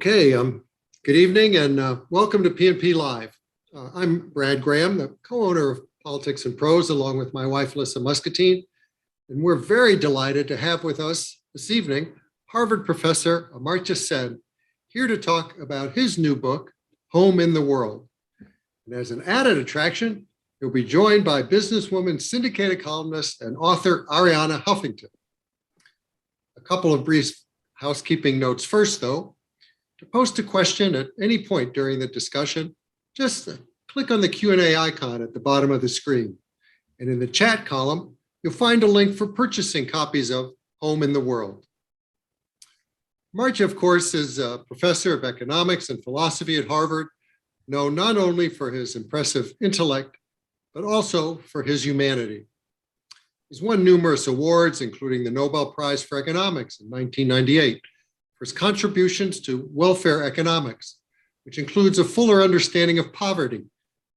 Okay, good evening and welcome to PNP Live. I'm Brad Graham, the co-owner of Politics and Prose, along with my wife, Lissa Muscatine. And we're very delighted to have with us this evening Harvard professor Amartya Sen, here to talk about his new book, Home in the World. And as an added attraction, he'll be joined by businesswoman, syndicated columnist, and author Arianna Huffington. A couple of brief housekeeping notes first, though. To post a question at any point during the discussion, just click on the Q&A icon at the bottom of the screen. And in the chat column, you'll find a link for purchasing copies of Home in the World. Amartya, of course, is a professor of economics and philosophy at Harvard, known not only for his impressive intellect, but also for his humanity. He's won numerous awards, including the Nobel Prize for Economics in 1998, for his contributions to welfare economics, which includes a fuller understanding of poverty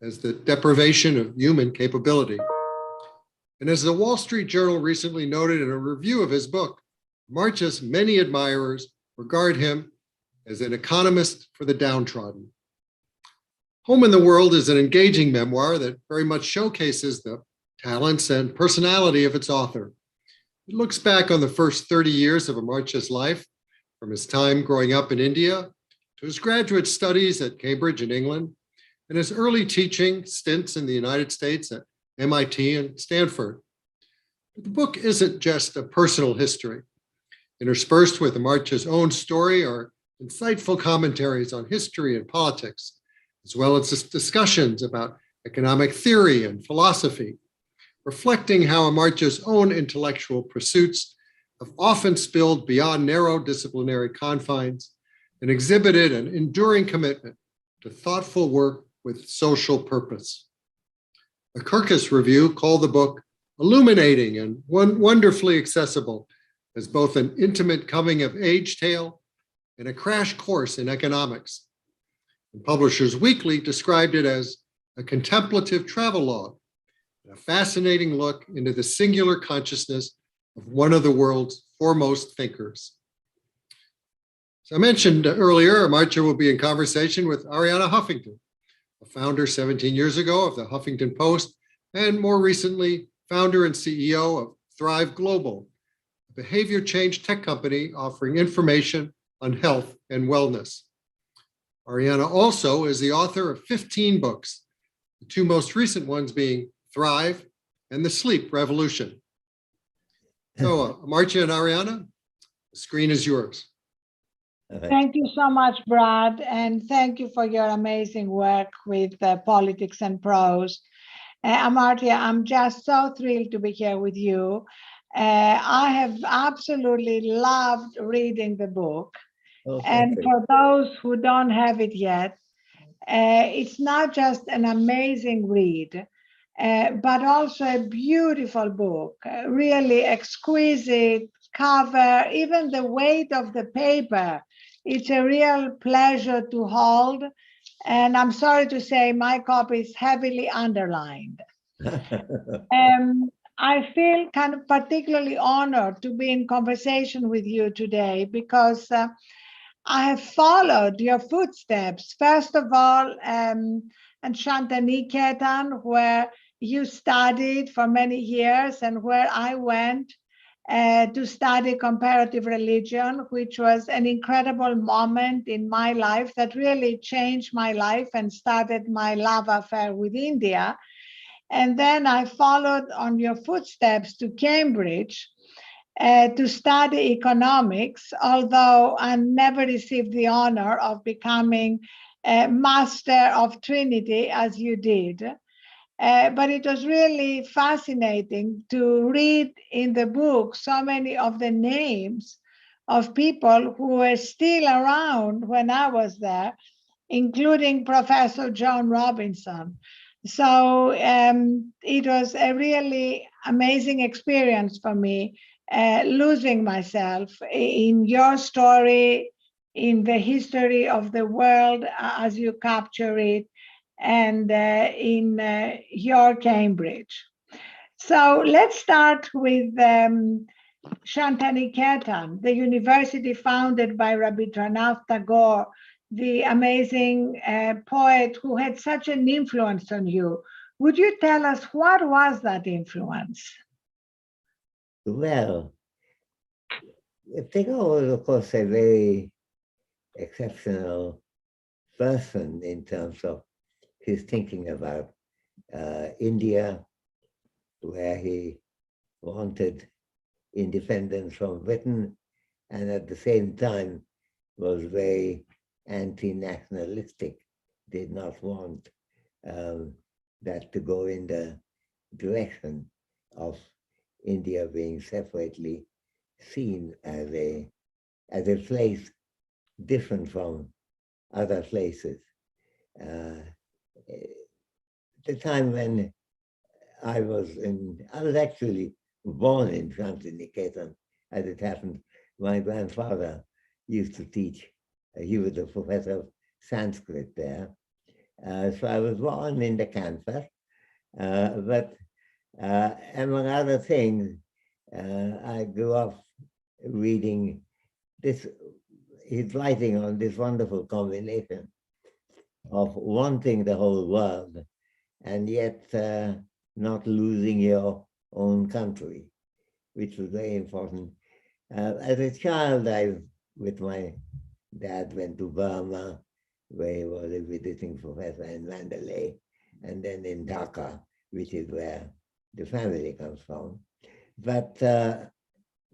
as the deprivation of human capability. And as the Wall Street Journal recently noted in a review of his book, Amartya's many admirers regard him as an economist for the downtrodden. Home in the World is an engaging memoir that very much showcases the talents and personality of its author. It looks back on the first 30 years of Amartya's life, from his time growing up in India to his graduate studies at Cambridge in England, and his early teaching stints in the United States at MIT and Stanford. But the book isn't just a personal history. Interspersed with Amartya's own story are insightful commentaries on history and politics, as well as discussions about economic theory and philosophy, reflecting how Amartya's own intellectual pursuits have often spilled beyond narrow disciplinary confines and exhibited an enduring commitment to thoughtful work with social purpose. A Kirkus review called the book illuminating and wonderfully accessible as both an intimate coming-of-age tale and a crash course in economics. And Publishers Weekly described it as a contemplative travelogue, a fascinating look into the singular consciousness of one of the world's foremost thinkers. As I mentioned earlier, Amartya will be in conversation with Arianna Huffington, a founder 17 years ago of the Huffington Post, and more recently, founder and CEO of Thrive Global, a behavior change tech company offering information on health and wellness. Arianna also is the author of 15 books, the two most recent ones being Thrive and The Sleep Revolution. So, Amartya and Arianna, the screen is yours. Thank you so much, Brad, and thank you for your amazing work with Politics and Prose. Amartya, I'm just so thrilled to be here with you. I have absolutely loved reading the book. And for those who don't have it yet, it's not just an amazing read, but also a beautiful book, really exquisite cover, even the weight of the paper. It's a real pleasure to hold. And I'm sorry to say my copy is heavily underlined. I feel kind of particularly honored to be in conversation with you today because I have followed your footsteps. First of all, in Shantiniketan, where you studied for many years and where I went to study comparative religion, which was an incredible moment in my life that really changed my life and started my love affair with India. And then I followed on your footsteps to Cambridge to study economics, although I never received the honor of becoming a Master of Trinity as you did. But it was really fascinating to read in the book so many of the names of people who were still around when I was there, including Professor John Robinson. So it was a really amazing experience for me, losing myself in your story, in the history of the world as you capture it, and in your Cambridge. So let's start with Shantiniketan, the university founded by Rabindranath Tagore, the amazing poet who had such an influence on you. Would you tell us what was that influence? Well, Tagore was, of course, a very exceptional person in terms of his thinking about India, where he wanted independence from Britain, and at the same time was very anti-nationalistic, did not want that to go in the direction of India being separately seen as a place different from other places. The time when I was actually born in Shantiniketan, as it happened. My grandfather used to teach. He was a professor of Sanskrit there. So I was born in the campus, but among other things, I grew up reading his writing on this wonderful combination of wanting the whole world and yet not losing your own country, which was very important. As a child, with my dad, went to Burma, where he was a visiting professor in Mandalay, and then in Dhaka, which is where the family comes from. But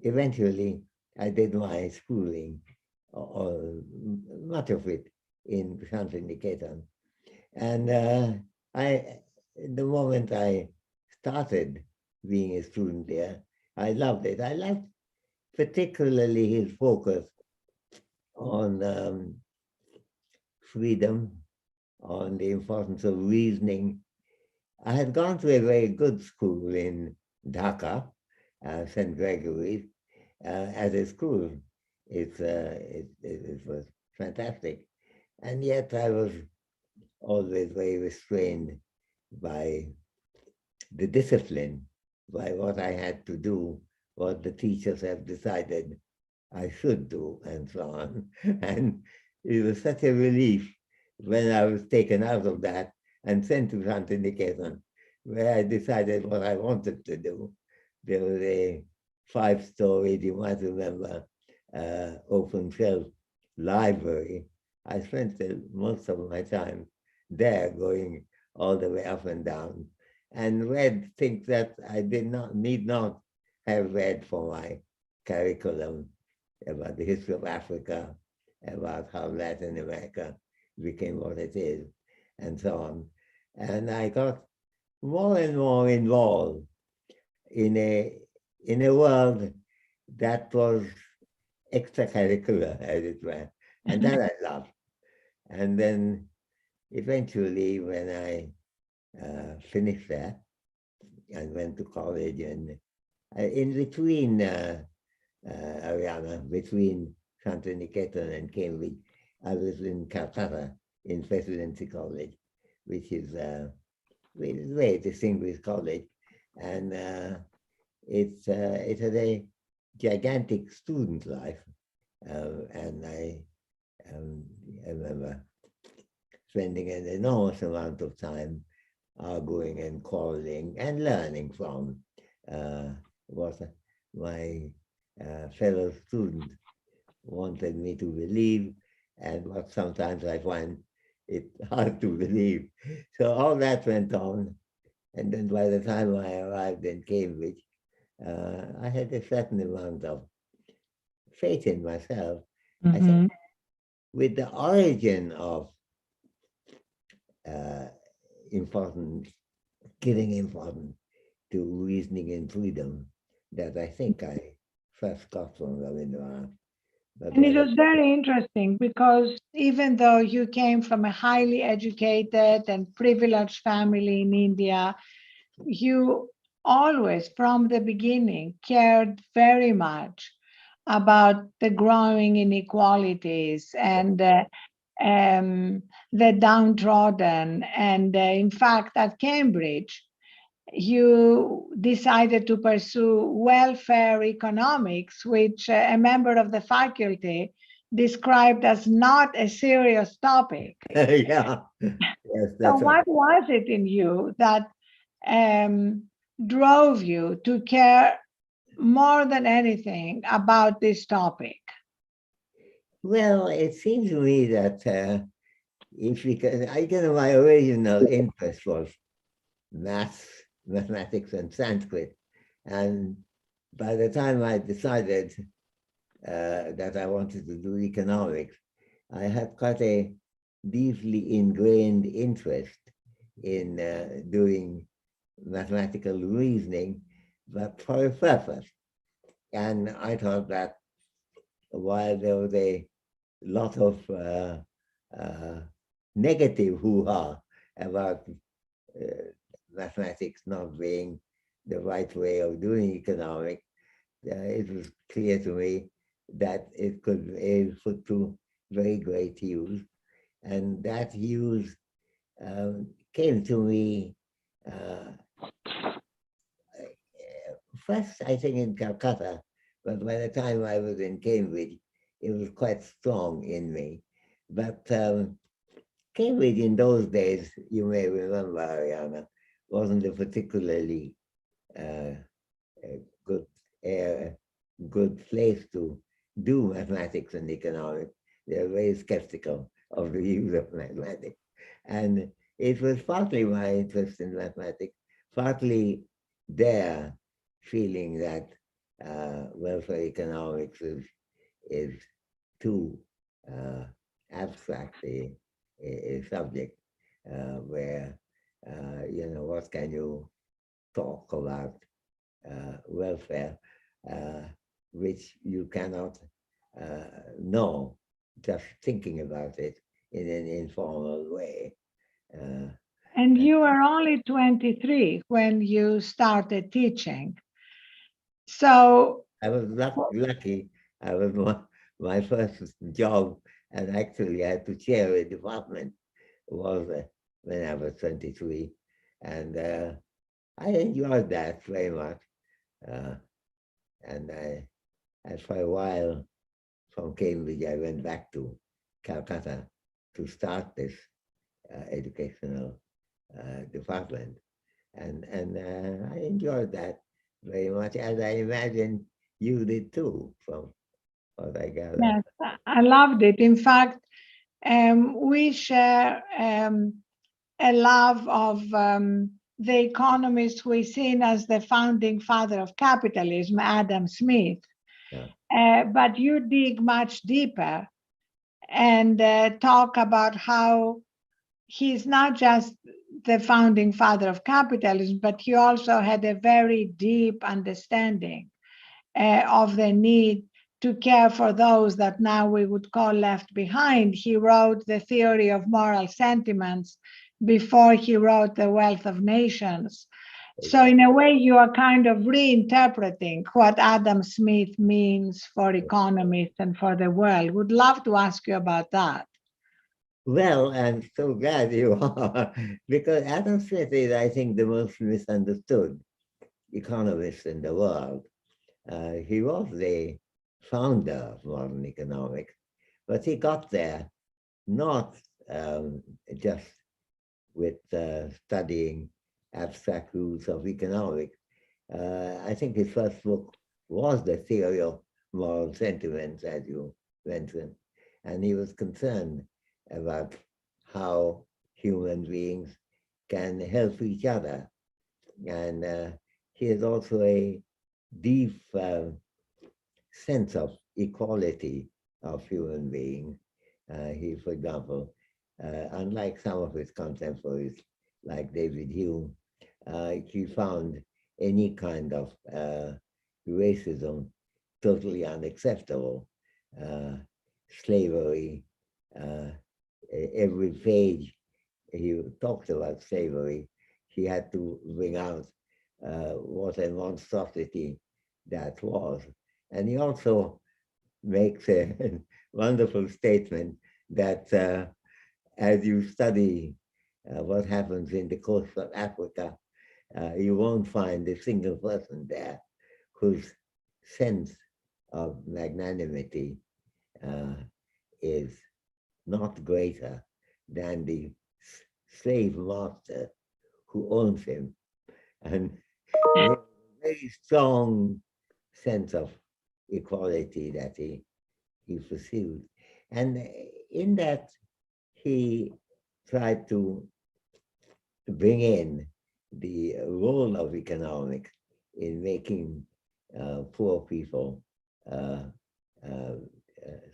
eventually, I did my schooling, or much of it, in Shantiniketan. And the moment I started being a student there, I loved it. I loved particularly his focus on freedom, on the importance of reasoning. I had gone to a very good school in Dhaka, St. Gregory's, as a school. It was fantastic. And yet I was always very restrained by the discipline, by what I had to do, what the teachers have decided I should do, and so on. And it was such a relief when I was taken out of that and sent to Shantiniketan, where I decided what I wanted to do. There was a 5-story, you might remember, open shelf library. I spent most of my time there, going all the way up and down, and read things that I need not have read for my curriculum, about the history of Africa, about how Latin America became what it is, and so on. And I got more and more involved in a world that was extracurricular, as it were, and that I loved. And then eventually, when I finished that and went to college, and in between Arianna, between Shantiniketan and Cambridge, I was in Calcutta in Presidency College, which is a very distinguished college, and it had a gigantic student life, and I remember spending an enormous amount of time arguing and quarreling and learning from what my fellow students wanted me to believe, and what sometimes I find it hard to believe. So all that went on. And then by the time I arrived in Cambridge, I had a certain amount of faith in myself. Mm-hmm. I think with the origin of giving importance to reasoning and freedom, that I think I first got from Rabindranath. And it was very interesting because even though you came from a highly educated and privileged family in India, you always, from the beginning, cared very much about the growing inequalities and the downtrodden. And in fact, at Cambridge, you decided to pursue welfare economics, which a member of the faculty described as not a serious topic. Yeah, yes, So that's right. what was it in you that drove you to care more than anything about this topic? Well, it seems to me that if we can, my original interest was mathematics and Sanskrit. And by the time I decided that I wanted to do economics, I had quite a deeply ingrained interest in doing mathematical reasoning, but for a purpose. And I thought that while there was a lot of negative hoo-ha about mathematics not being the right way of doing economics, it was clear to me that it could be put to very great use. And that use came to me first, I think, in Calcutta, but by the time I was in Cambridge, it was quite strong in me. But Cambridge in those days, you may remember, Arianna, wasn't a particularly good place to do mathematics and economics. They were very skeptical of the use of mathematics. And it was partly my interest in mathematics, partly their feeling that welfare economics is too abstract a subject where, what can you talk about welfare, which you cannot know just thinking about it in an informal way. And you were only 23 when you started teaching. So I was lucky. I was my first job, and actually I had to chair a department, was when I was 23. And I enjoyed that very much. And for a while, from Cambridge, I went back to Calcutta to start this educational department. And I enjoyed that very much, as I imagine you did too, from what I gather. yes, I loved it. In fact, we share a love of the economist who is seen as the founding father of capitalism, Adam Smith. Yeah. But you dig much deeper and talk about how he's not just the founding father of capitalism, but he also had a very deep understanding of the need to care for those that now we would call left behind. He wrote the theory of moral sentiments before he wrote The Wealth of Nations. So in a way, you are kind of reinterpreting what Adam Smith means for economists and for the world. Would love to ask you about that. Well, I'm so glad you are, because Adam Smith is, I think, the most misunderstood economist in the world. He was the founder of modern economics, but he got there not just with studying abstract rules of economics. I think his first book was The Theory of Moral Sentiments, as you mentioned, and he was concerned about how human beings can help each other. And he has also a deep sense of equality of human beings. He, for example, unlike some of his contemporaries, like David Hume, he found any kind of racism totally unacceptable. Slavery, every page he talked about slavery, he had to bring out what a monstrosity that was. And he also makes a wonderful statement that as you study what happens in the coast of Africa, you won't find a single person there whose sense of magnanimity is not greater than the slave master who owns him, and a very strong sense of equality that he pursued. And in that, he tried to bring in the role of economics in making poor people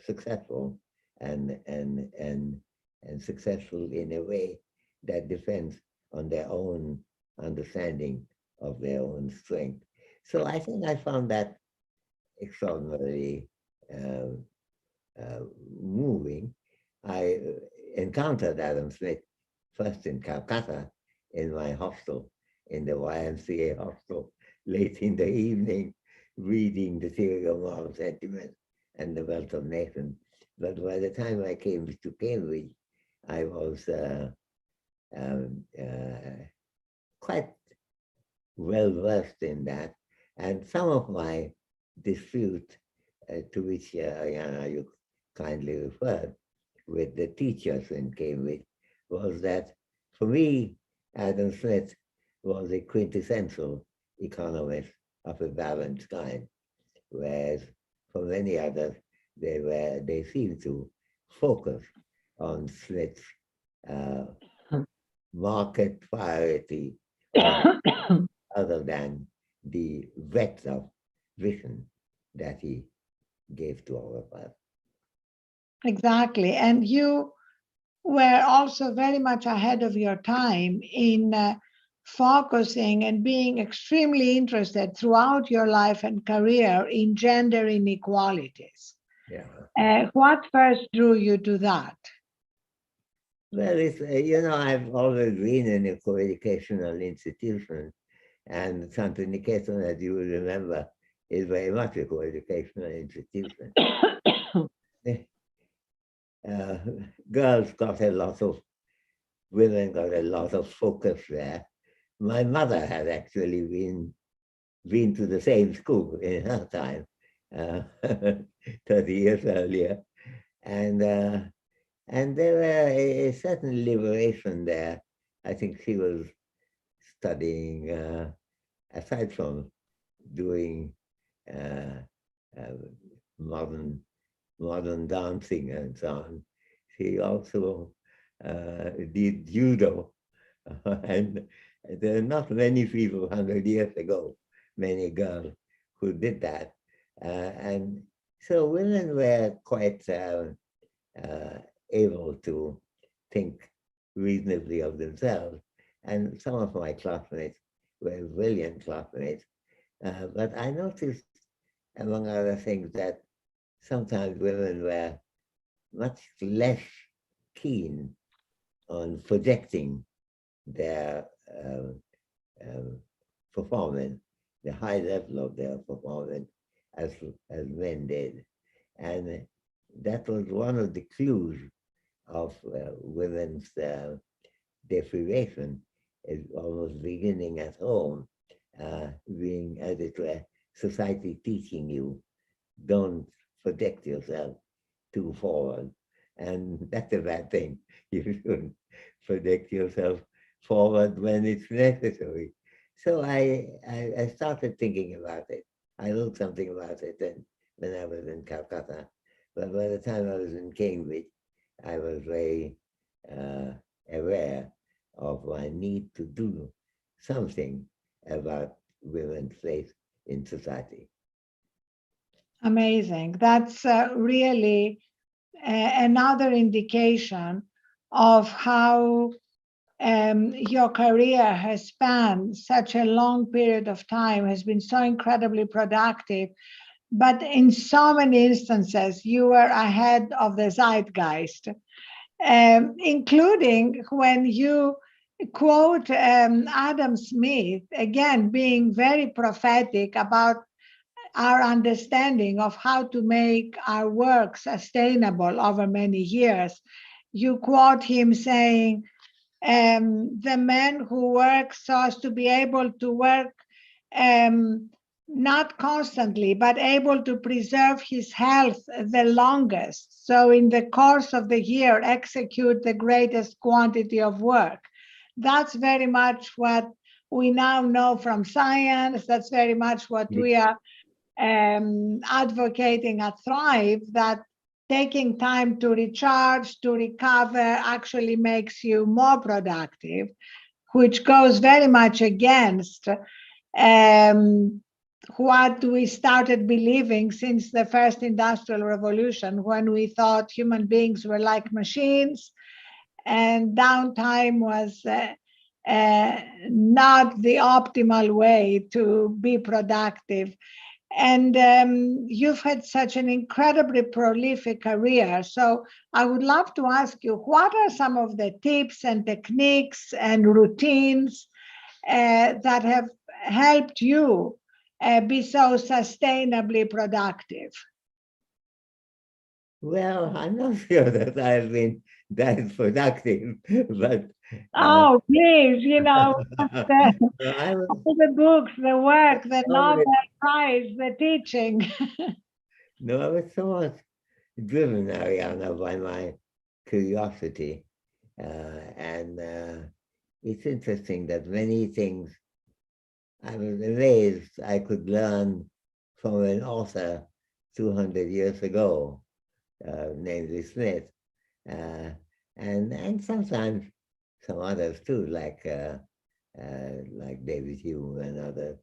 successful and successful in a way that depends on their own understanding of their own strength. So I think I found that extraordinarily moving. I encountered Adam Smith first in Calcutta in my hostel, in the YMCA hostel, late in the evening, reading The Theory of Moral Sentiment and The Wealth of Nations. But by the time I came to Cambridge, I was quite well versed in that. And some of my dispute, to which Arianna, you kindly referred, with the teachers in Cambridge, was that for me, Adam Smith was a quintessential economist of a balanced kind, whereas for many others, they seemed to focus on Smith's market priority other than the breadth of vision that he gave to all of us. Exactly. And you were also very much ahead of your time in focusing and being extremely interested throughout your life and career in gender inequalities. Yeah. What first drew you to that? Well, it's, I've always been in a co-educational institution, and Santiniketan, as you will remember, is very much a co-educational institution. Girls got a lot of, women got a lot of focus there. My mother had actually been to the same school in her time, 30 years earlier. And there were a certain liberation there. I think she was studying, aside from doing modern dancing and so on, she also did judo. And there are not many people 100 years ago, many girls who did that. And so women were quite able to think reasonably of themselves. And some of my classmates were brilliant classmates. But I noticed, among other things, that sometimes women were much less keen on projecting their performance, the high level of their performance, as men did. And that was one of the clues of women's deprivation, is almost beginning at home, being, as it were, society teaching you, don't project yourself too forward. And that's a bad thing. You shouldn't project yourself forward when it's necessary. So I started thinking about it. I wrote something about it when I was in Calcutta. But by the time I was in Cambridge, I was very aware of my need to do something about women's place in society. Amazing. That's really another indication of how your career has spanned such a long period of time, has been so incredibly productive. But in so many instances, you were ahead of the zeitgeist, including when you quote Adam Smith, again, being very prophetic about our understanding of how to make our work sustainable over many years. You quote him saying, the man who works so as to be able to work not constantly, but able to preserve his health the longest. So in the course of the year, execute the greatest quantity of work. That's very much what we now know from science. That's very much what we are advocating at Thrive, that taking time to recharge, to recover, actually makes you more productive, which goes very much against what we started believing since the first industrial revolution, when we thought human beings were like machines and downtime was not the optimal way to be productive. And you've had such an incredibly prolific career. So I would love to ask you, what are some of the tips and techniques and routines that have helped you be so sustainably productive? Well, I'm not sure that I've been that productive, but Oh, please, I all the books, the work, the was, Nobel Prize, the teaching. no, I was somewhat driven, Arianna, by my curiosity. And it's interesting that many things I was amazed I could learn from an author 200 years ago, namely Smith. And sometimes some others too, like David Hume and others.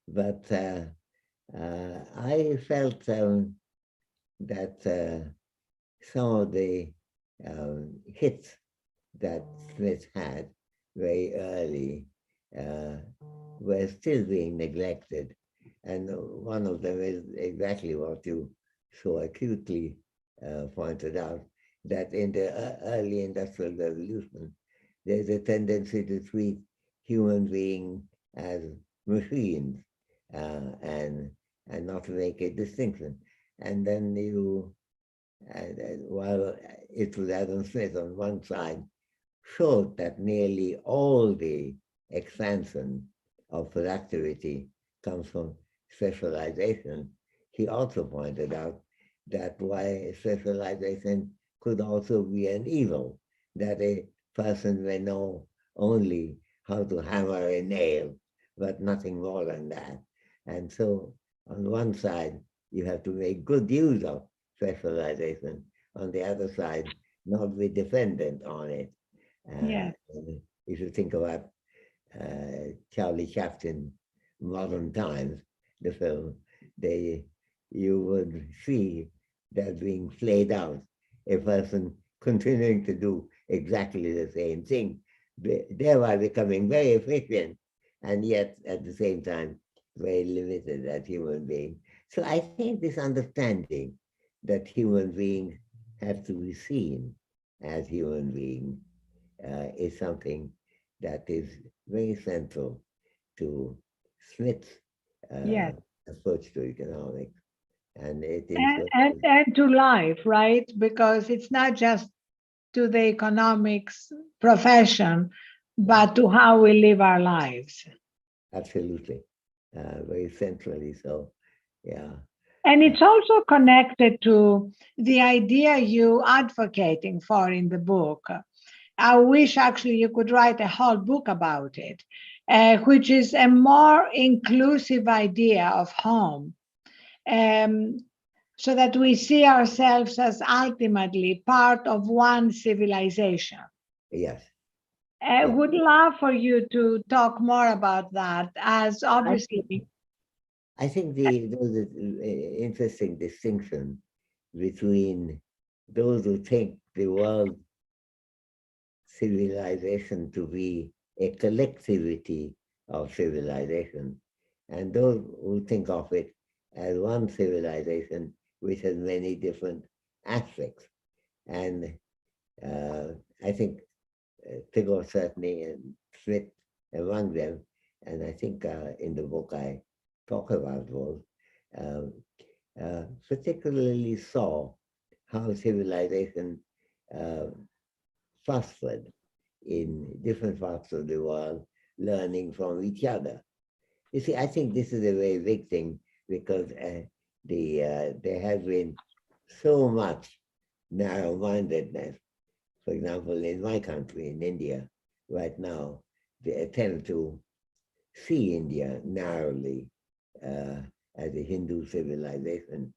But I felt that some of the hits that Smith had very early were still being neglected. And one of them is exactly what you so acutely pointed out, that in the early industrial revolution, there's a tendency to treat human beings as machines and not to make a distinction. And then while it was Adam Smith on one side, showed that nearly all the expansion of productivity comes from specialization, he also pointed out that why specialization could also be an evil, that a person may know only how to hammer a nail, but nothing more than that. And so on one side, you have to make good use of specialization. On the other side, not be dependent on it. Yeah. If you think about Charlie Chaplin, Modern Times, the film, you would see that being played out, a person continuing to do exactly the same thing, thereby becoming very efficient, and yet at the same time, very limited as human being. So I think this understanding that human beings have to be seen as human beings is something that is very central to Smith's Yes. approach to economics. And it is And to life, right? Because it's not just to the economics profession, but to how we live our lives. absolutely very centrally so, yeah. And it's also connected to the idea you advocating for in the book. I wish actually you could write a whole book about it, which is a more inclusive idea of home, so that we see ourselves as ultimately part of one civilization. Yes. Would love for you to talk more about that, as obviously. I think there's an interesting distinction between those who take the world civilization to be a collectivity of civilization, and those who think of it as one civilization which has many different aspects. And I think Tigger certainly and Smith among them, and I think in the book I talk about those, particularly saw how civilization prospered in different parts of the world, learning from each other. You see, I think this is a very big thing because there has been so much narrow-mindedness. For example, in my country, in India, right now, they attempt to see India narrowly as a Hindu civilization,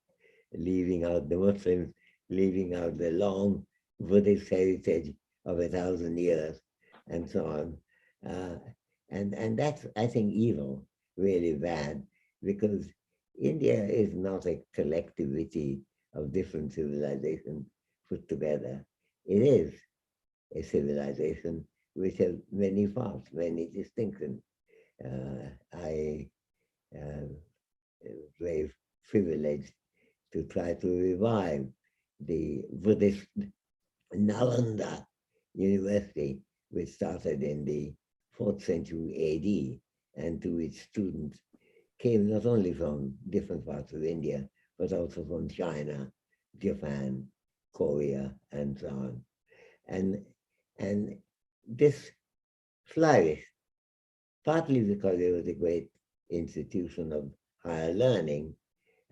leaving out the Muslims, leaving out the long Buddhist heritage of 1,000 years, and so on. And that's, I think, evil, really bad, because India is not a collectivity of different civilizations put together. It is a civilization which has many parts, many distinctions. I am very privileged to try to revive the Buddhist Nalanda University, which started in the 4th century AD, and to which students came not only from different parts of India, but also from China, Japan, Korea, and so on. And this flourished, partly because it was a great institution of higher learning,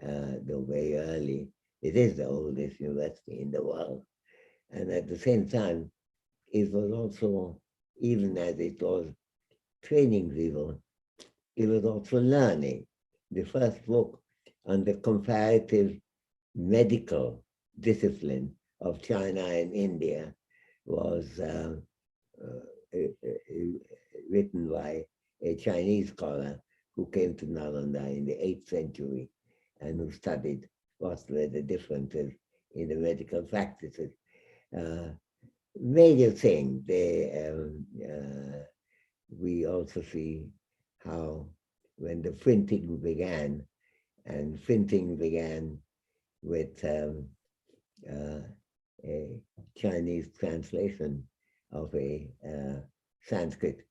though very early. It is the oldest university in the world. And at the same time, it was also, even as it was training people, it was also learning. The first book on the comparative medical discipline of China and India was written by a Chinese scholar who came to Nalanda in the 8th century and who studied what were the differences in the medical practices. Major thing, we also see how when the printing began, and printing began with a Chinese translation of a Sanskrit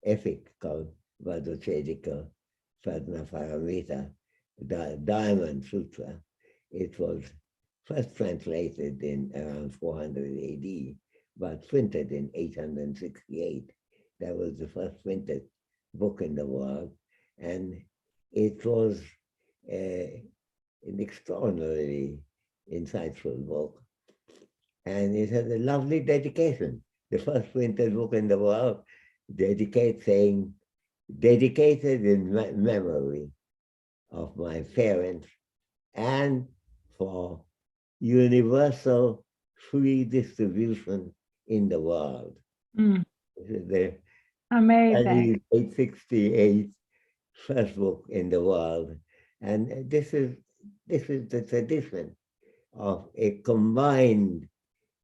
epic called Vajrachedika Sadhana Diamond Sutra. It was first translated in around 400 AD, but printed in 868. That was the first printed book in the world, and it was an extraordinarily insightful book. And it has a lovely dedication. The first printed book in the world, dedicated in memory of my parents and for universal free distribution in the world. Amazing. 868 first book in the world. And this is the tradition of a combined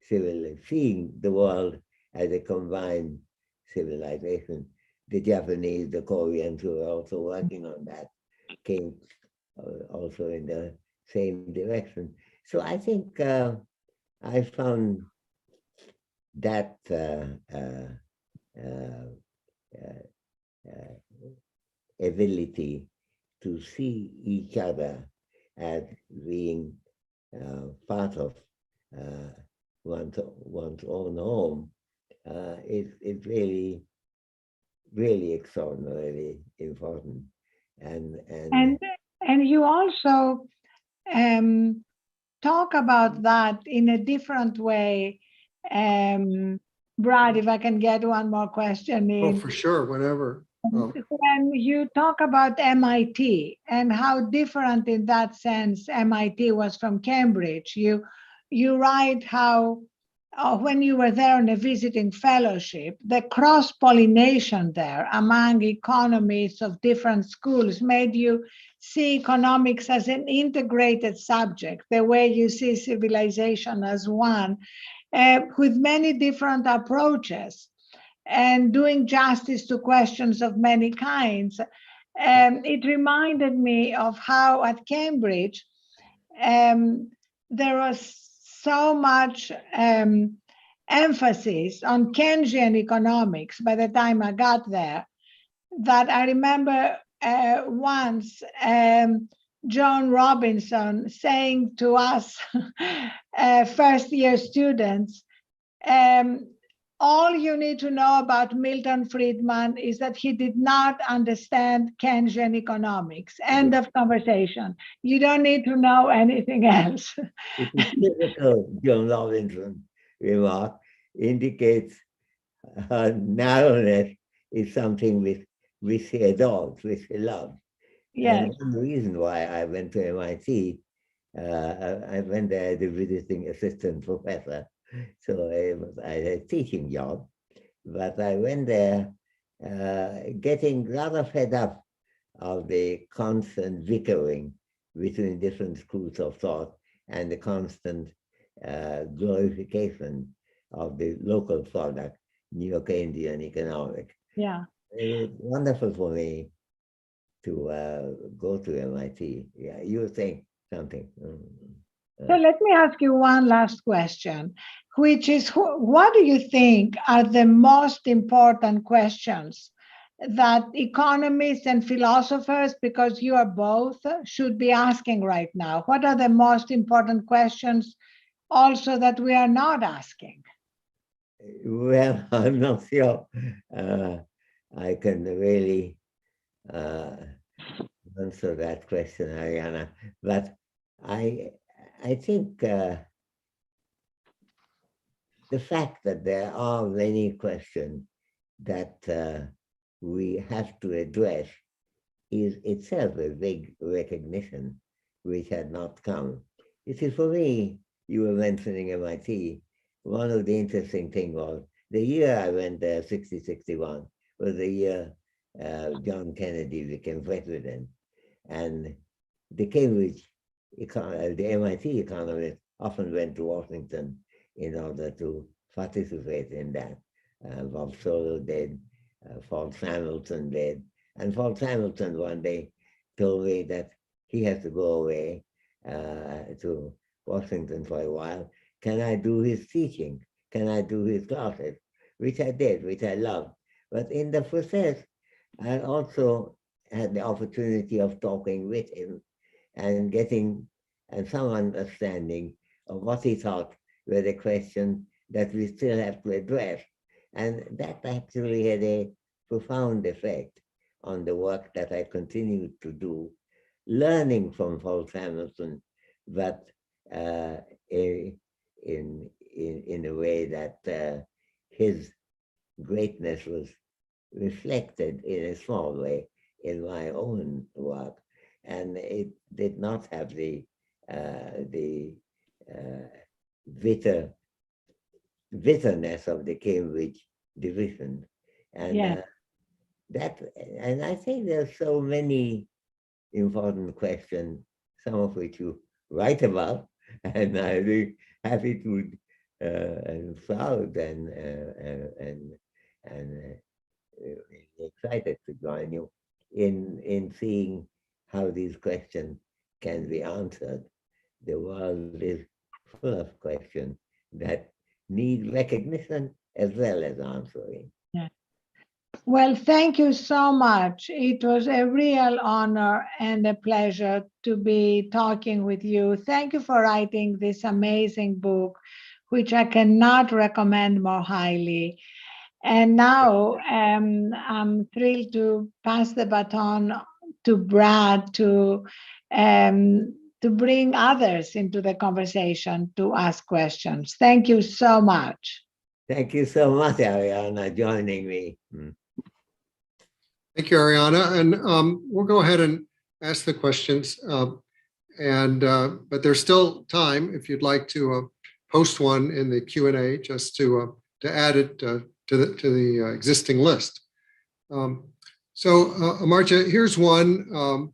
civilization, seeing the world as a combined civilization. The Japanese, the Koreans who are also working on that came also in the same direction. So I think I found that ability to see each other as being part of one's own home is really, really extraordinarily important. And you also talk about that in a different way. Brad, if I can get one more question in. Oh, for sure, whenever. Oh. When you talk about MIT and how different in that sense MIT was from Cambridge, you write how when you were there on a visiting fellowship, the cross-pollination there among economists of different schools made you see economics as an integrated subject, the way you see civilization as one, with many different approaches and doing justice to questions of many kinds. It reminded me of how at Cambridge, there was so much emphasis on Keynesian economics by the time I got there, that I remember once John Robinson saying to us, first-year students, all you need to know about Milton Friedman is that he did not understand Keynesian economics. End of conversation. You don't need to know anything else. It is typical John Robinson remark indicates narrowness is something which he adores, which he loves. Yes. And one reason why I went to MIT, I went there as a visiting assistant professor. So I had a teaching job, but I went there getting rather fed up of the constant bickering between different schools of thought and the constant glorification of the local product, neo-Keynesian economic. Yeah. It was wonderful for me to go to MIT. Yeah, you were saying something. So let me ask you one last question, which is, what do you think are the most important questions that economists and philosophers, because you are both, should be asking right now? What are the most important questions also that we are not asking? Well, I'm not sure I can really answer that question, Arianna, but I think the fact that there are many questions that we have to address is itself a big recognition which had not come. You see, for me, you were mentioning MIT. One of the interesting things was the year I went there, 60-61, was the year John Kennedy became president. And the the MIT economists often went to Washington in order to participate in that. Bob Solo did, Fort Hamilton did. And Fort Hamilton one day told me that he has to go away to Washington for a while. Can I do his teaching? Can I do his classes? Which I did, which I loved. But in the process, I also had the opportunity of talking with him and getting some understanding of what he thought were the questions that we still have to address. And that actually had a profound effect on the work that I continued to do, learning from Paul Hamilton, but in a way that his greatness was reflected in a small way in my own work, and it did not have the bitterness of the Cambridge division, and and I think there's so many important questions, some of which you write about, and I'd be happy to and proud and excited to join you in seeing how these questions can be answered. The world is full of questions that need recognition as well as answering. Yeah. Well, thank you so much. It was a real honor and a pleasure to be talking with you. Thank you for writing this amazing book, which I cannot recommend more highly. And now I'm thrilled to pass the baton to Brad to bring others into the conversation to ask questions. Thank you so much. Thank you so much, Arianna, joining me. Thank you, Arianna. And we'll go ahead and ask the questions. But there's still time if you'd like to post one in the Q&A just to add it to the existing list. So Amartya, here's one.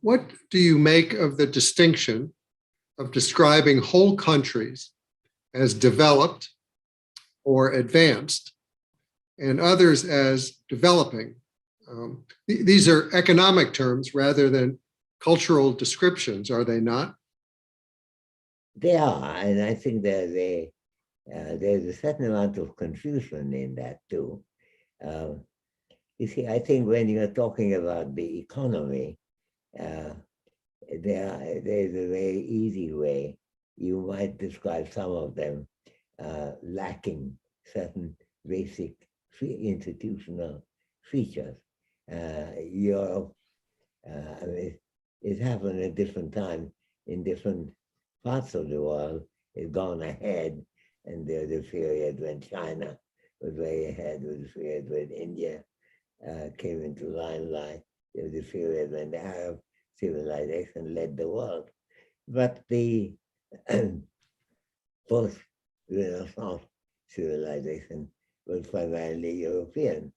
What do you make of the distinction of describing whole countries as developed or advanced and others as developing? These are economic terms rather than cultural descriptions, are they not? They are, and I think there's a certain amount of confusion in that too. You see, I think when you're talking about the economy, there's a very easy way. You might describe some of them lacking certain basic institutional features. Europe, it happened at different times in different parts of the world. It's gone ahead, and there's a period when China was very ahead, there was a period when India came into limelight, there was a period when the Arab civilization led the world. But the post-Renaissance civilization was primarily European.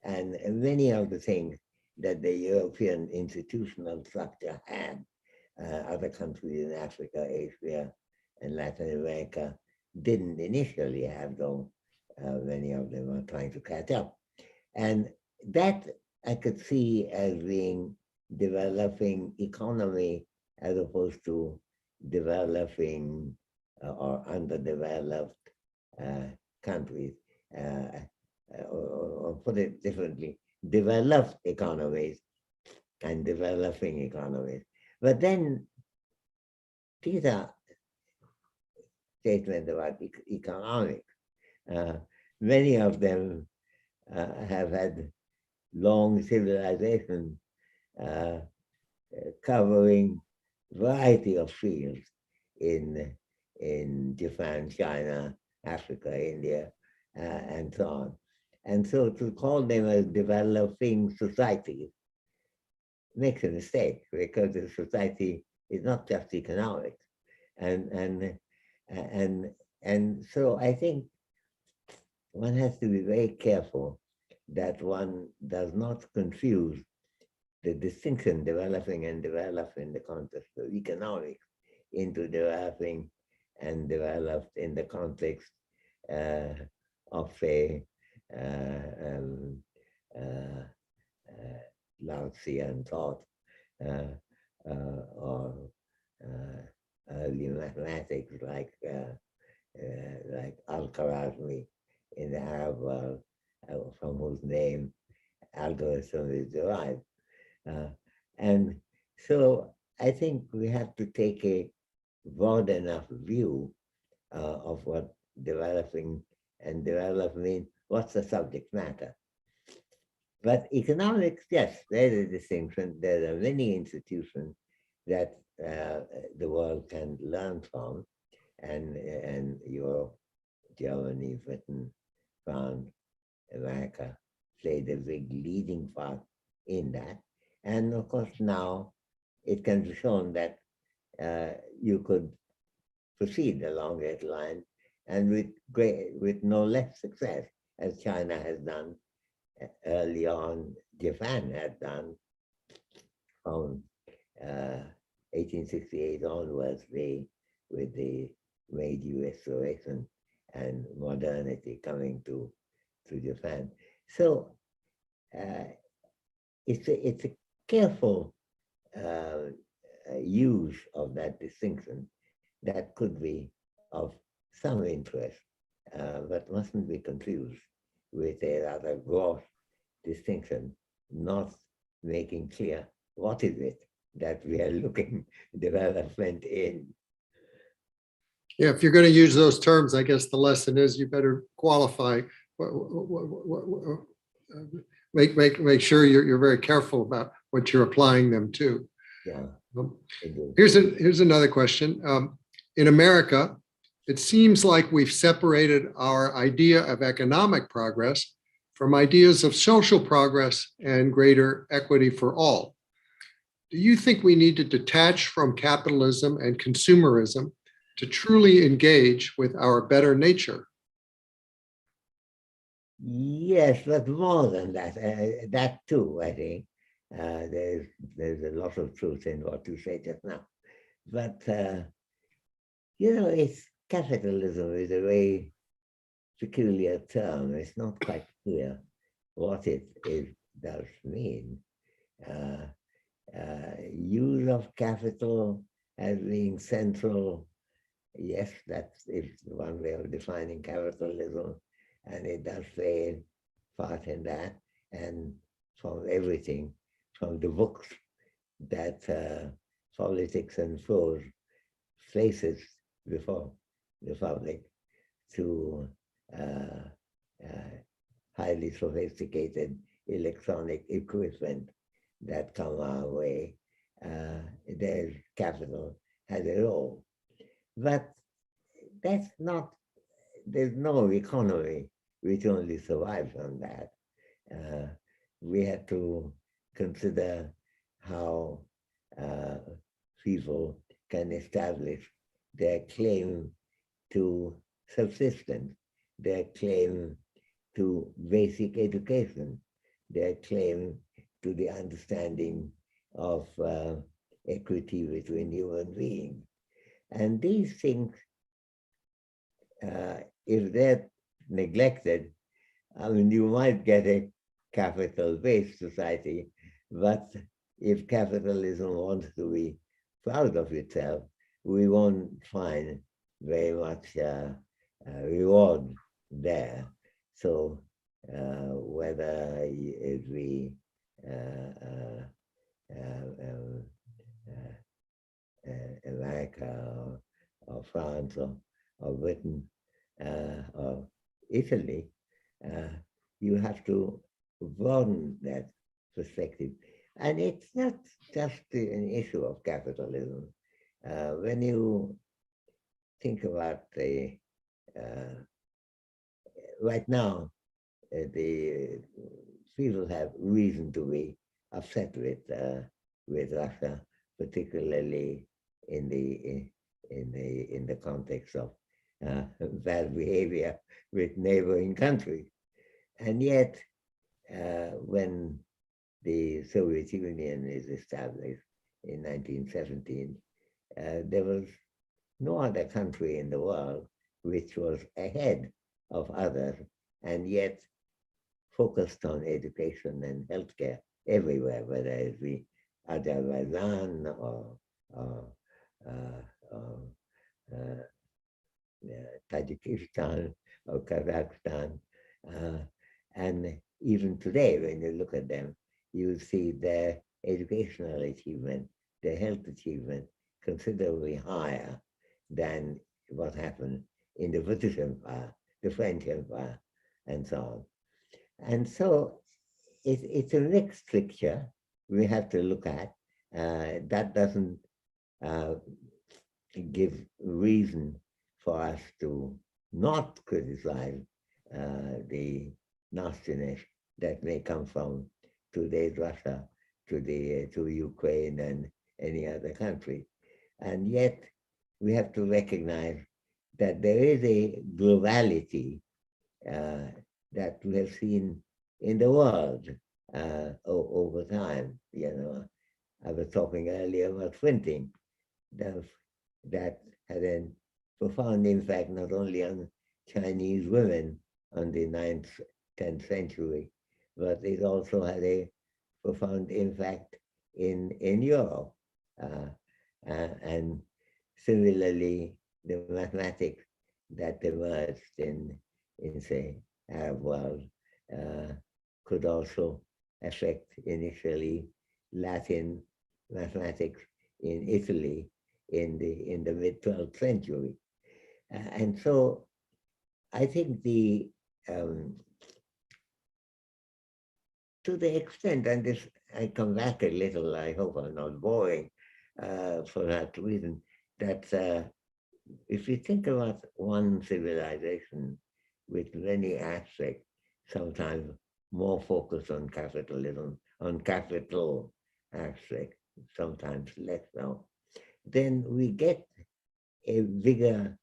And many of the things that the European institutional structure had, other countries in Africa, Asia, and Latin America didn't initially have, though many of them are trying to catch up. And that I could see as being developing economy as opposed to developing or underdeveloped countries, or put it differently, developed economies and developing economies. But then these are statements about economics. Many of them have had long civilization covering variety of fields in Japan, China, Africa, India, and so on. And so to call them a developing society makes a mistake, because the society is not just economics. And so I think one has to be very careful that one does not confuse the distinction developing and developed in the context of economics into developing and developed in the context of a Laozian thought or early mathematics like Al-Khwarizmi in the Arab world, from whose name algorithm is derived. And so I think we have to take a broad enough view of what developing and development, what's the subject matter. But economics, yes, there is a distinction. There are many institutions that the world can learn from, and Europe, Germany, Britain, France, America played a big leading part in that. And of course, now it can be shown that you could proceed along that line, and with no less success, as China has done early on, Japan had done from 1868 onwards, with the Meiji Restoration and modernity coming to Japan. So it's a careful use of that distinction that could be of some interest, but mustn't be confused with a rather gross distinction, not making clear what is it that we are looking development in. Yeah, if you're going to use those terms, I guess the lesson is you better qualify. Make sure you're very careful about what you're applying them to. Yeah. Here's another question. In America, it seems like we've separated our idea of economic progress from ideas of social progress and greater equity for all. Do you think we need to detach from capitalism and consumerism to truly engage with our better nature? Yes, but more than that, that too, I think. There's a lot of truth in what you said just now. But, it's capitalism is a very peculiar term. It's not quite clear what it does mean. Use of capital as being central, yes, that is one way of defining capitalism, and it does play part in that, and from everything, from the books that Politics and Prose places before the public, to highly sophisticated electronic equipment that come our way. There's capital has a role. But that's not, there's no economy which only survives on that. We have to consider how people can establish their claim to subsistence, their claim to basic education, their claim to the understanding of equity between human beings. And these things, if they're neglected, I mean, you might get a capital-based society, but if capitalism wants to be proud of itself, we won't find very much reward there. So whether it be America or France or Britain or Italy, you have to broaden that perspective. And it's not just an issue of capitalism. When you think about the, right now, the people have reason to be upset with Russia, particularly in the context of bad behavior with neighboring countries. And yet, when the Soviet Union is established in 1917, there was no other country in the world which was ahead of others and yet focused on education and healthcare everywhere, whether it be Azerbaijan or Tajikistan or Kazakhstan. And even today, when you look at them, you see their educational achievement, their health achievement considerably higher than what happened in the British Empire, the French Empire, and so on. And so it's a mixed picture we have to look at. That doesn't give reason for us to not criticize the nastiness that may come from today's Russia to Ukraine and any other country. And yet we have to recognize that there is a globality that we have seen in the world over time. You know, I was talking earlier about printing, that had a profound impact not only on Chinese women on the 9th, 10th century, but it also had a profound impact in Europe. And similarly, the mathematics that emerged in say, Arab world could also affect initially Latin mathematics in Italy in the mid-12th century. And so I think to the extent, and this, I come back a little, I hope I'm not boring for that reason, that if you think about one civilization with many aspects, sometimes more focused on capitalism, on capital aspect, sometimes less so, then we get a bigger,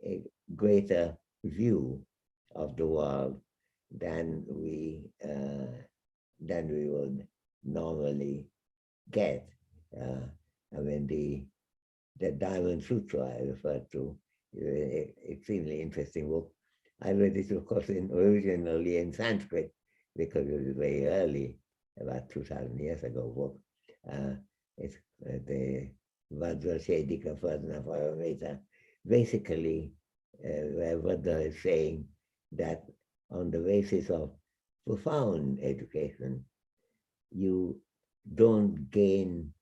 a greater view of the world than we would normally get. I mean, the Diamond Sutra I referred to, extremely interesting book. I read it, of course, originally in Sanskrit because it was very early, about 2,000 years ago book. It's the Vajrashedika Pradna Paramita. Basically, where Buddha is saying that on the basis of profound education, you don't gain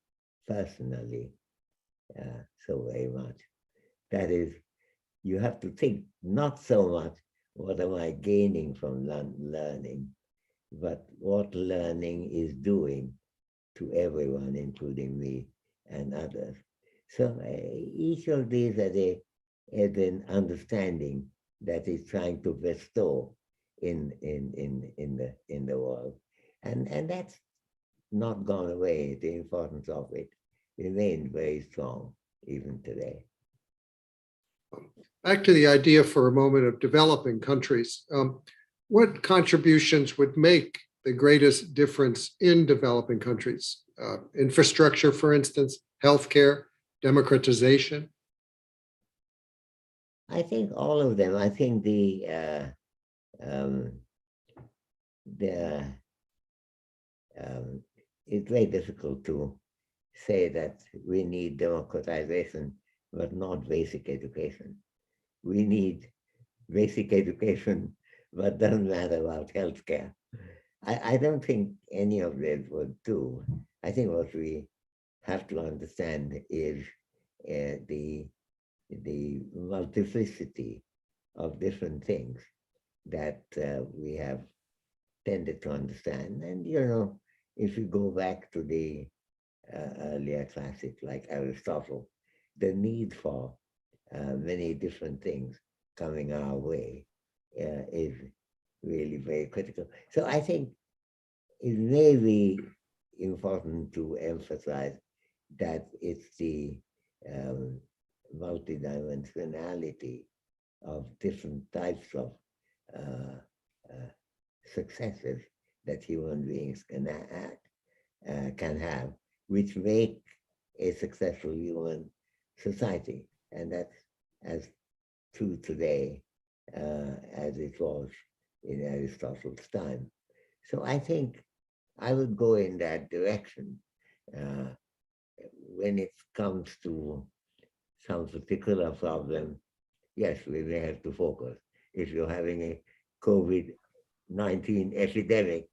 personally so very much. That is, you have to think not so much what am I gaining from learning, but what learning is doing to everyone, including me and others. So each of these has an understanding that is trying to bestow in the world, and that's not gone away. The importance of it remains very strong even today. Back to the idea for a moment of developing countries. What contributions would make the greatest difference in developing countries? Infrastructure, for instance, healthcare, democratization? I think all of them. I think it's very difficult to say that we need democratization, but not basic education. We need basic education, but doesn't matter about healthcare. I don't think any of them would do. I think what we have to understand is the multiplicity of different things that we have tended to understand. And, if you go back to the earlier classics like Aristotle, the need for many different things coming our way is really very critical. So I think it may be important to emphasize that it's the multidimensionality of different types of successes that human beings can have, which make a successful human society. And that's as true today as it was in Aristotle's time. So I think I would go in that direction. When it comes to some particular problem, yes, we may have to focus. If you're having a COVID-19 epidemic,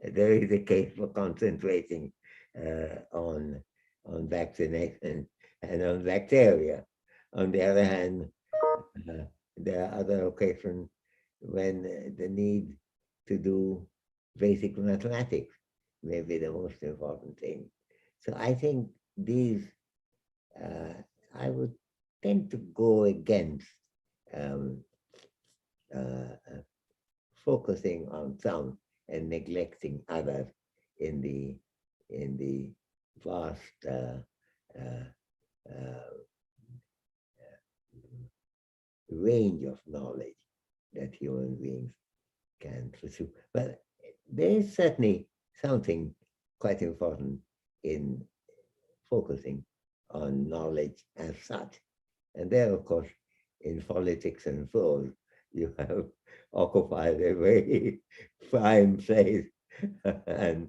there is a case for concentrating on vaccination and on bacteria. On the other hand, there are other occasions when the need to do basic mathematics may be the most important thing. So I think these, I would tend to go against focusing on some and neglecting others in the vast range of knowledge that human beings can pursue. But there is certainly something quite important in focusing on knowledge as such. And there, of course, in politics and prose, you have occupied a very prime place, and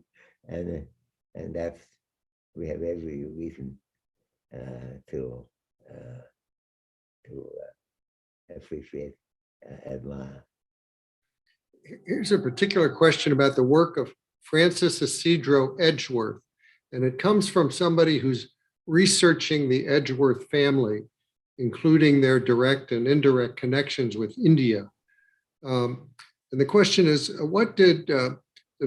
that's, we have every reason to appreciate, admire. Here's a particular question about the work of Francis Isidro Edgeworth, and it comes from somebody who's researching the Edgeworth family, including their direct and indirect connections with India. And the question is, what did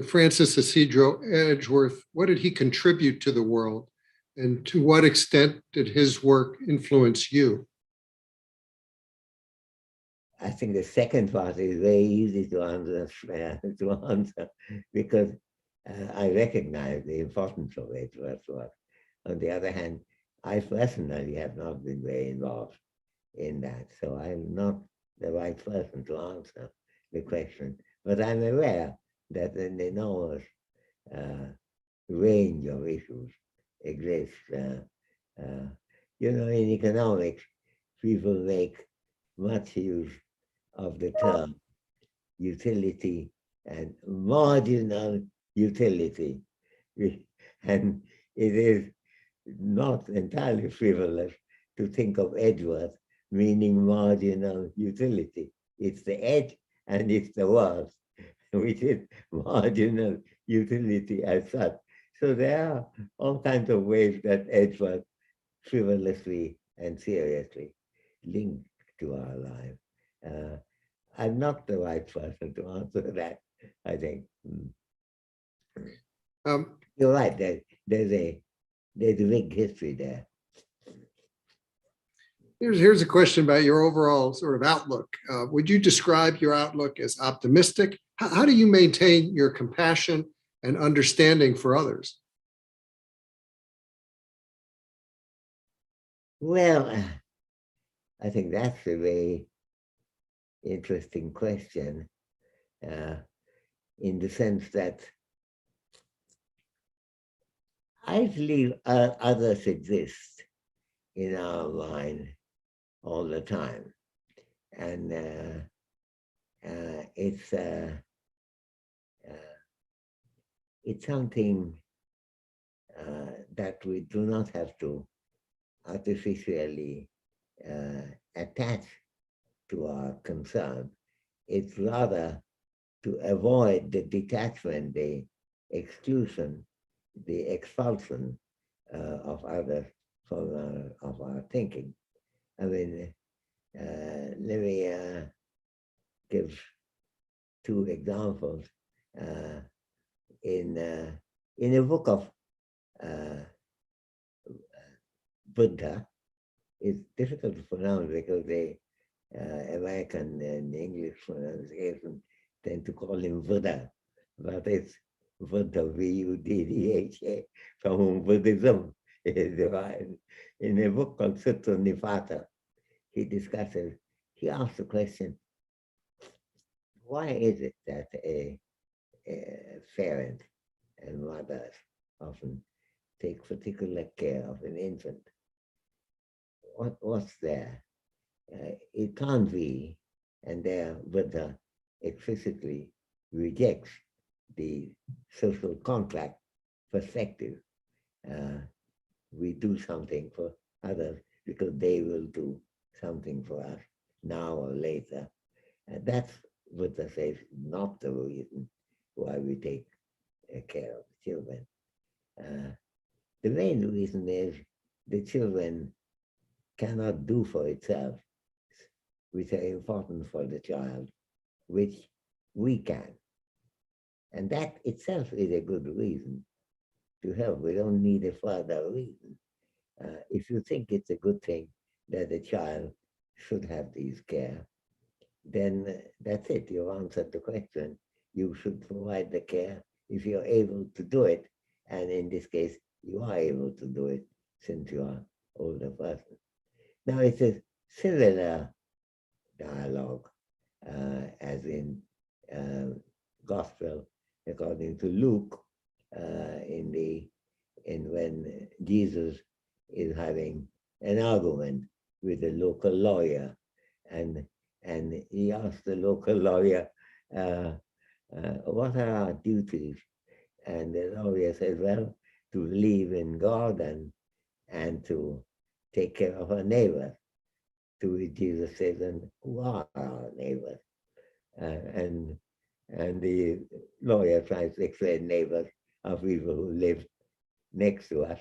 Francis Isidro Edgeworth, what did he contribute to the world? And to what extent did his work influence you? I think the second part is very easy to answer because I recognize the importance of Edgeworth's work. On the other hand, I personally have not been very involved in that, so I'm not the right person to answer the question. But I'm aware that an enormous range of issues exists. In economics, people make much use of the term utility and marginal utility. And it is not entirely frivolous to think of Edgeworth meaning marginal utility. It's the edge and it's the world, which is marginal utility as such. So there are all kinds of ways that Edgeworth frivolously and seriously linked to our life. I'm not the right person to answer that, I think. Um, You're right, there's a big history there. here's a question about your overall sort of outlook. Would you describe your outlook as optimistic? How do you maintain your compassion and understanding for others? Well, I think that's a very interesting question, in the sense that I believe others exist in our mind all the time. And it's something that we do not have to artificially attach to our concern. It's rather to avoid the detachment, the exclusion, the expulsion of others from of our thinking. I mean, let me give two examples. In a book of Buddha, it's difficult to pronounce because the American and English pronunciation tend to call him Buddha, but it's Buddha, Buddha, from whom Buddhism is derived. In a book called Sutta Nipata, he asks the question, why is it that a parent and mothers often take particular care of an infant? What's there? It can't be, and there Buddha explicitly rejects the social contract perspective. We do something for others because they will do something for us now or later. And that's Buddha says not the reason why we take care of children. The main reason is the children cannot do for itself, which are important for the child, which we can. And that itself is a good reason to help. We don't need a further reason. If you think it's a good thing that a child should have these care, then that's it. You've answered the question. You should provide the care if you're able to do it. And in this case, you are able to do it since you are an older person. Now, it's a similar dialogue as in Gospel according to Luke, when Jesus is having an argument with a local lawyer, and he asks the local lawyer, what are our duties? And the lawyer says, well, to believe in God and to take care of our neighbors. To which Jesus says, and who are our neighbors? And the lawyer tries to explain neighbors are people who live next to us.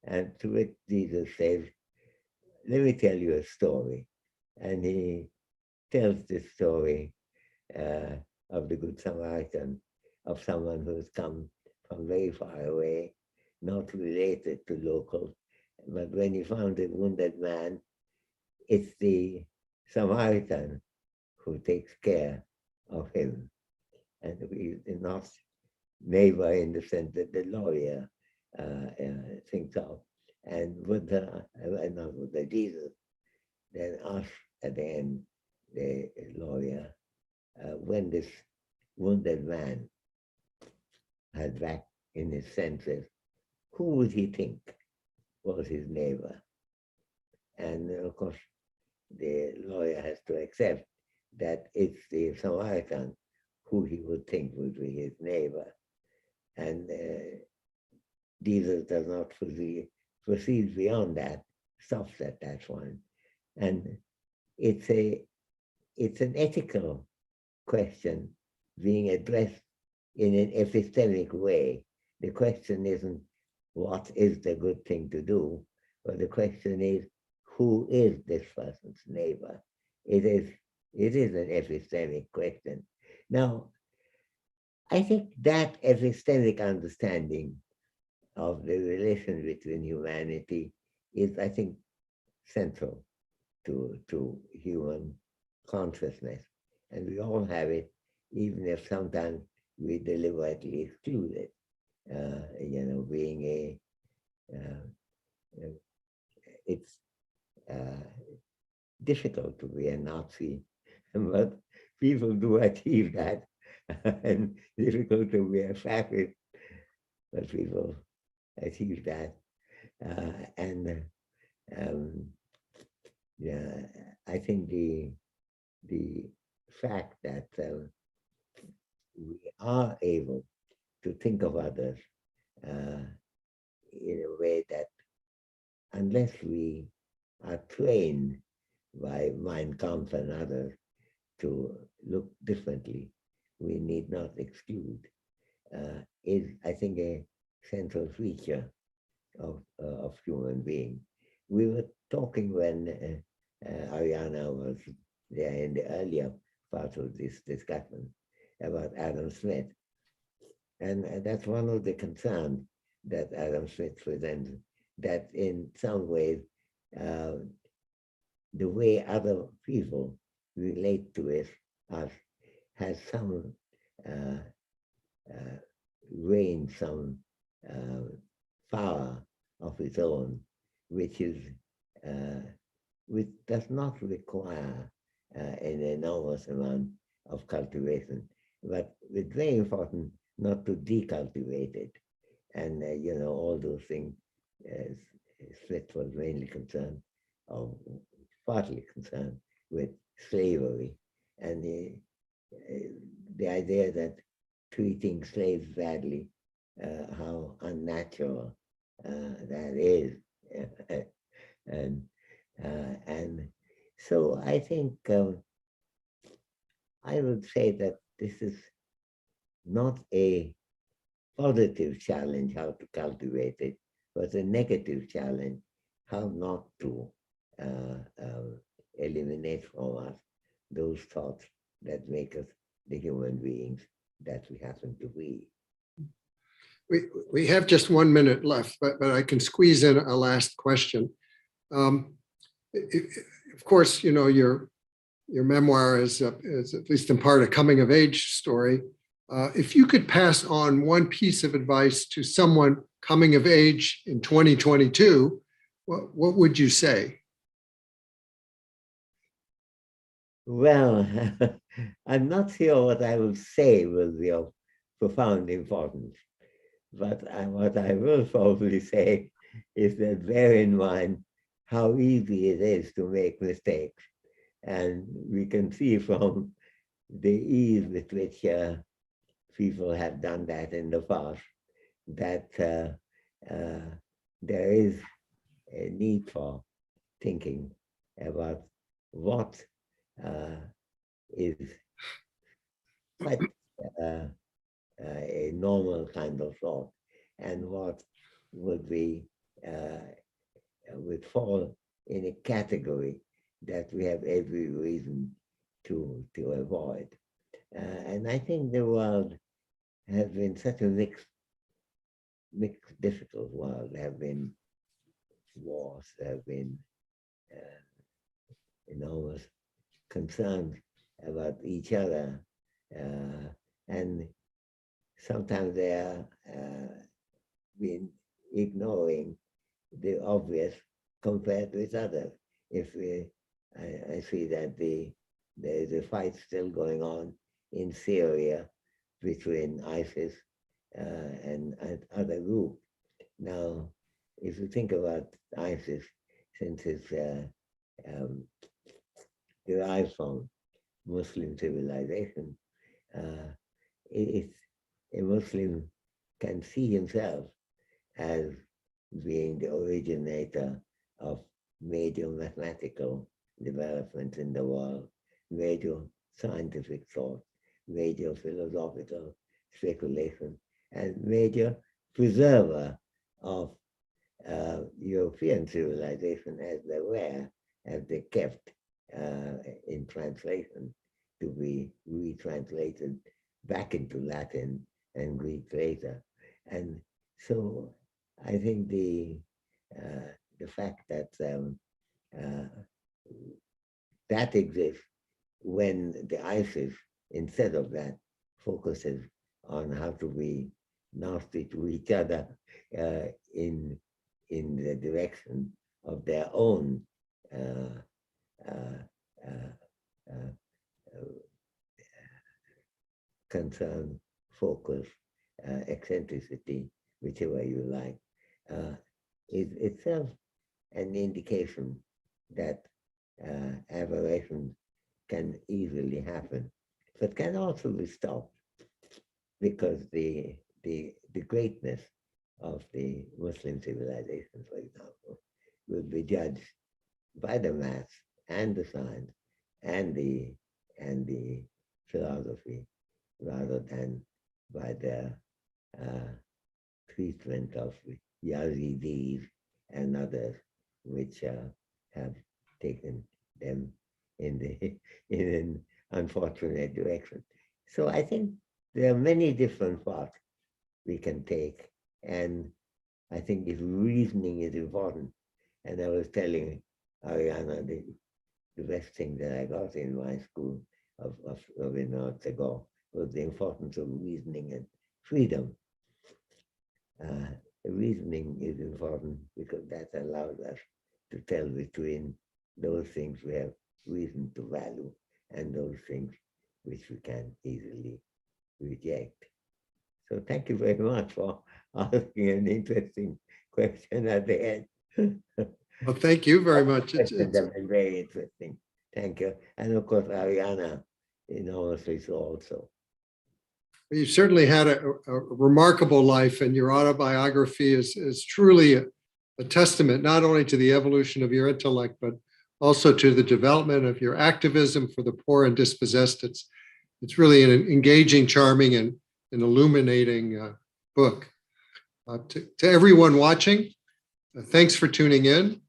And to which Jesus says, let me tell you a story. And he tells this story of the Good Samaritan, of someone who's come from very far away, not related to locals. But when he found a wounded man, it's the Samaritan who takes care of him. And he's not neighbor in the sense that the lawyer thinks of. And Buddha, not Buddha, Jesus, then asks at the end the lawyer, when this wounded man had back in his senses, who would he think was his neighbor? And of course, the lawyer has to accept that it's the Samaritan who he would think would be his neighbor. And Jesus does not proceed beyond that, stops at that point. And it's an ethical question being addressed in an epistemic way. The question isn't what is the good thing to do, but the question is, who is this person's neighbor? It is It is an epistemic question. Now, I think that epistemic understanding of the relation between humanity is, I think, central to human consciousness. And we all have it, even if sometimes we deliberately exclude it. Being it's difficult to be a Nazi, but people do achieve that. And difficult to be a fascist, but people achieve that. I think the fact that we are able to think of others in a way that, unless we are trained by Mein Kampf and others to look differently, we need not exclude, is, I think, a central feature of human being. We were talking when Arianna was there in the earlier part of this discussion about Adam Smith. And that's one of the concerns that Adam Smith presents, that in some ways, the way other people relate to us has some range, some power of its own, which does not require an enormous amount of cultivation, but it's very important not to decultivate it. And all those things, Smith was mainly concerned, or partly concerned, with slavery, and the idea that treating slaves badly, how unnatural that is. And so I think I would say that this is not a positive challenge how to cultivate it, but a negative challenge how not to eliminate from us those thoughts that make us the human beings that we happen to be. We have just 1 minute left, but I can squeeze in a last question. Of course, your memoir is at least in part a coming of age story. If you could pass on one piece of advice to someone coming of age in 2022, what would you say? Well, I'm not sure what I will say will be of profound importance, but what I will probably say is that bear in mind how easy it is to make mistakes. And we can see from the ease with which people have done that in the past that there is a need for thinking about what is quite a normal kind of thought, and what would fall in a category that we have every reason to avoid. And I think the world has been such a mixed, difficult world. There have been wars, there have been enormous concerns about each other, and sometimes they are been ignoring the obvious compared with others. I see that there is a fight still going on in Syria between ISIS and other groups. Now, if you think about ISIS, since it's derived from Muslim civilization, a Muslim can see himself as being the originator of major mathematical developments in the world, major scientific thought, major philosophical speculation, and major preserver of European civilization as they kept in translation to be retranslated back into Latin and Greek later. And so I think the fact that that exists when the ISIS, instead of that, focuses on how to be nasty to each other in the direction of their own concern, focus, eccentricity, whichever you like, is itself an indication that aberration can easily happen, but can also be stopped, because the greatness of the Muslim civilization, for example, will be judged by the maths and the science and the philosophy, rather than by the treatment of Yazidis and others, which have taken them in an unfortunate direction. So I think there are many different paths we can take, and I think if reasoning is important. And I was telling Arianna the best thing that I got in my school of years ago was the importance of reasoning and freedom. Reasoning is important because that allows us to tell between those things we have reason to value and those things which we can easily reject. So thank you very much for asking an interesting question at the end. Well, thank you very much. It's been very interesting. Thank you. And of course, Arianna, enormously so also. You certainly had a remarkable life, and your autobiography is truly a testament not only to the evolution of your intellect, but also to the development of your activism for the poor and dispossessed. It's really an engaging, charming, and an illuminating book. To everyone watching, thanks for tuning in.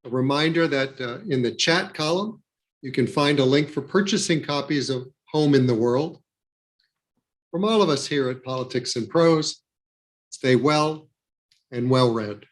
A reminder that in the chat column, you can find a link for purchasing copies of Home in the World. From all of us here at Politics and Prose, stay well and well read.